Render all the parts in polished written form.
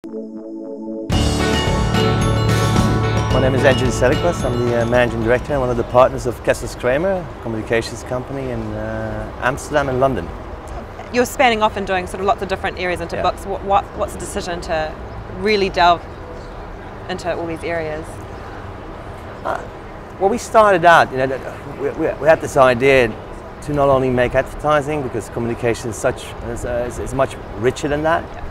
My name is Engin Celikbas. I'm the Managing Director and one of the partners of Kessels Kramer, a communications company in Amsterdam and London. You're spanning off and doing sort of lots of different areas into books. What's the decision to really delve into all these areas? Well, we started out, we had this idea to not only make advertising, because communication is much richer than that.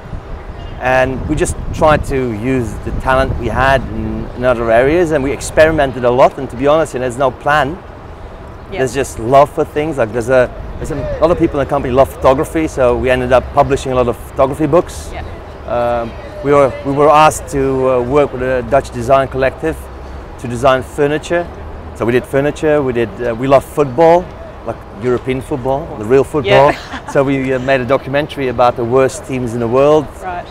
And we just tried to use the talent we had in other areas, and we experimented a lot. And to be honest, there's no plan. Yeah. There's just love for things. Like there's a lot of people in the company love photography, so we ended up publishing a lot of photography books. Yeah. We were asked to work with a Dutch design collective to design furniture. So we did furniture. We love football, like European football, the real football. Yeah. So we made a documentary about the worst teams in the world. Right.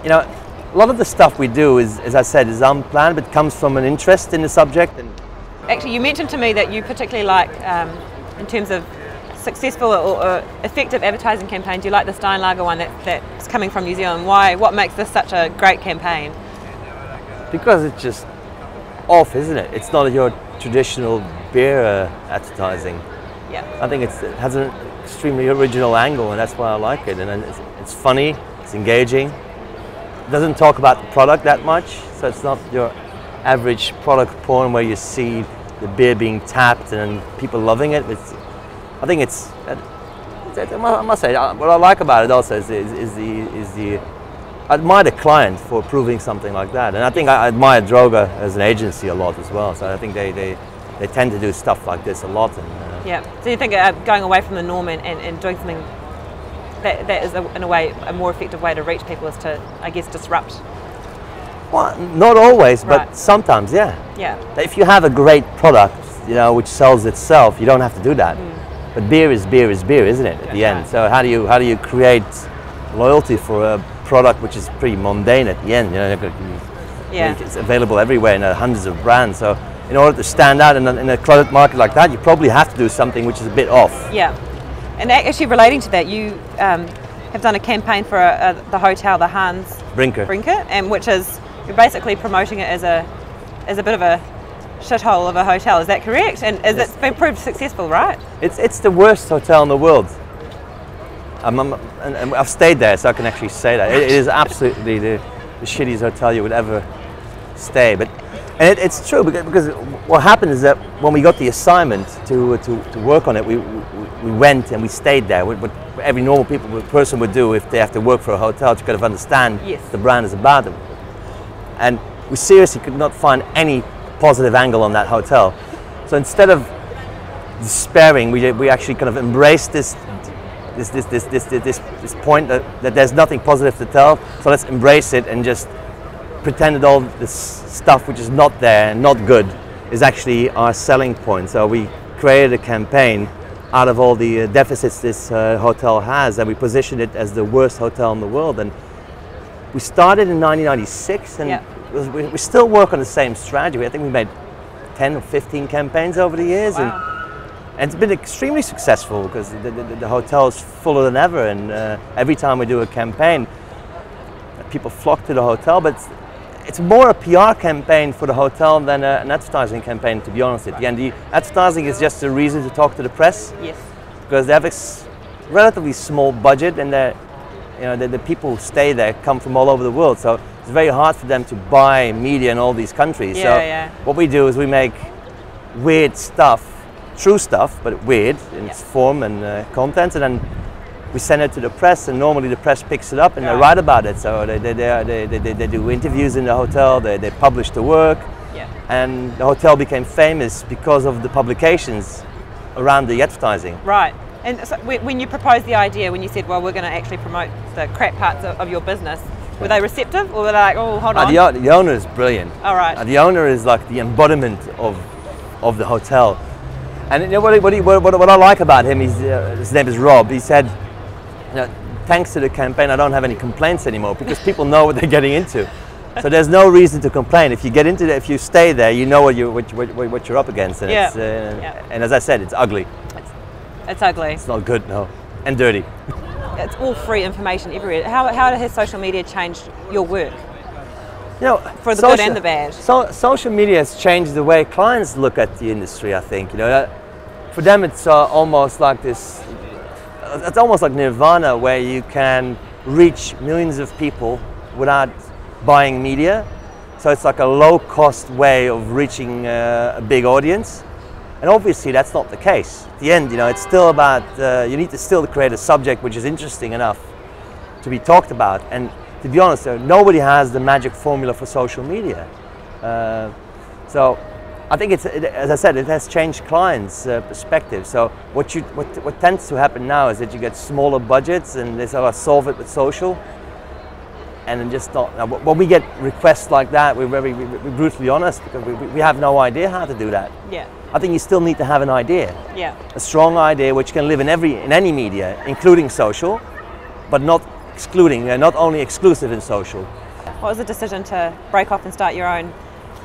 A lot of the stuff we do is, as I said, is unplanned, but comes from an interest in the subject. Actually, you mentioned to me that you particularly like, in terms of successful or effective advertising campaigns, you like the Steinlager one that's coming from New Zealand. Why? What makes this such a great campaign? Because it's just off, isn't it? It's not your traditional beer advertising. Yeah. I think it has an extremely original angle, and that's why I like it. And it's funny, it's engaging. It doesn't talk about the product that much, so it's not your average product porn where you see the beer being tapped and people loving it. I think I must say, what I like about it also is I admire the client for approving something like that, and I think I admire Droga as an agency a lot as well. So I think they tend to do stuff like this a lot. And, yeah. So you think going away from the norm and doing something that is, in a way, a more effective way to reach people is to, I guess, disrupt? Well, not always, right. But sometimes, yeah. Yeah. If you have a great product, which sells itself, you don't have to do that. Mm. But beer is beer, isn't it? At the end. So how do you create loyalty for a product which is pretty mundane at the end? Yeah. It's available everywhere in hundreds of brands. So in order to stand out in a cluttered market like that, you probably have to do something which is a bit off. Yeah. And actually relating to that, you have done a campaign for the hotel, the Hans Brinker, and which is, you're basically promoting it as a bit of a shithole of a hotel. Is that correct? And it's been proved successful, right? It's the worst hotel in the world. And I've stayed there, so I can actually say that. It is absolutely the shittiest hotel you would ever stay. And it's true, because what happened is that when we got the assignment to work on it, we went and we stayed there. What every normal person would do if they have to work for a hotel to kind of understand the brand is about them. And we seriously could not find any positive angle on that hotel. So instead of despairing, we actually kind of embraced this point that there's nothing positive to tell. So let's embrace it and just pretend that all this stuff which is not there and not good is actually our selling point. So we created a campaign out of all the deficits this hotel has, and we positioned it as the worst hotel in the world. And we started in 1996, and we still work on the same strategy. I think we made 10 or 15 campaigns over the years. Wow. And it's been extremely successful because the hotel is fuller than ever, and every time we do a campaign, people flock to the hotel. But it's more a PR campaign for the hotel than an advertising campaign, to be honest. At the end, the advertising is just a reason to talk to the press. Yes. Because they have a relatively small budget, and the people who stay there come from all over the world. So it's very hard for them to buy media in all these countries. What we do is we make weird stuff, true stuff, but weird in its form and content, and then we send it to the press, and normally the press picks it up and they write about it. So they do interviews in the hotel, they publish the work, and the hotel became famous because of the publications around the advertising. Right. And so when you proposed the idea, when you said, well, we're going to actually promote the crap parts of your business, were they receptive, or were they like, oh, hold on? The owner is brilliant. All right. The owner is like the embodiment of the hotel. And what I like about him, his name is Rob, he said, thanks to the campaign, I don't have any complaints anymore, because people know what they're getting into. So there's no reason to complain. If you get into it, if you stay there, you know what you're up against. And and as I said, it's ugly. It's ugly. It's not good, no, and dirty. it's all free information everywhere. How has social media changed your work? You know, for the good and the bad. Social media has changed the way clients look at the industry, I think. You know, for them it's almost like this, it's almost like nirvana, where you can reach millions of people without buying media. So it's like a low-cost way of reaching a big audience. And obviously that's not the case. At the end, you know, it's still about, you need to still create a subject which is interesting enough to be talked about. And to be honest, nobody has the magic formula for social media. So I think as I said, it has changed clients' perspective. So what tends to happen now is that you get smaller budgets and they say, "Oh, solve it with social." And then just not, when we get requests like that, we're brutally honest, because we have no idea how to do that. Yeah. I think you still need to have an idea. Yeah. A strong idea which can live in any media, including social, but not only exclusive in social. What was the decision to break off and start your own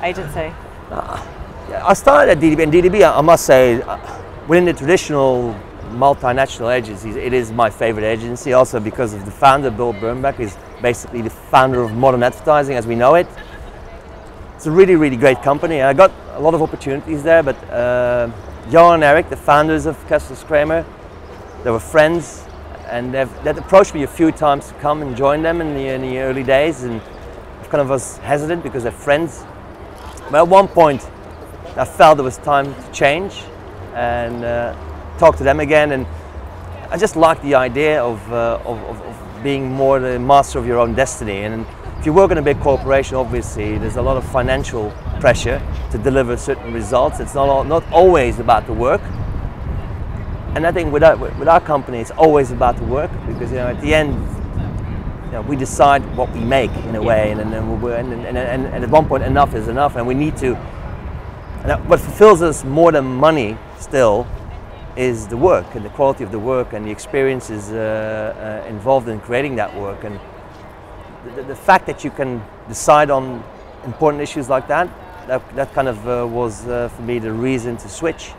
agency? I started at DDB, and DDB, I must say, within the traditional multinational agencies, it is my favorite agency, also because of the founder, Bill Birnbach, is basically the founder of modern advertising as we know it. It's a really, really great company. I got a lot of opportunities there, but Johan and Eric, the founders of Kessler Kramer, they were friends, and they'd approached me a few times to come and join them in the early days, and I kind of was hesitant because they're friends. But at one point, I felt it was time to change and talk to them again, and I just liked the idea of being more the master of your own destiny. And if you work in a big corporation, obviously there's a lot of financial pressure to deliver certain results. It's not always about the work, and I think with our company, it's always about the work, because you know, at the end, you know, we decide what we make in a way, and at one point, enough is enough, and we need to. And what fulfills us more than money still is the work, and the quality of the work, and the experiences involved in creating that work. And the fact that you can decide on important issues like that kind of was for me the reason to switch.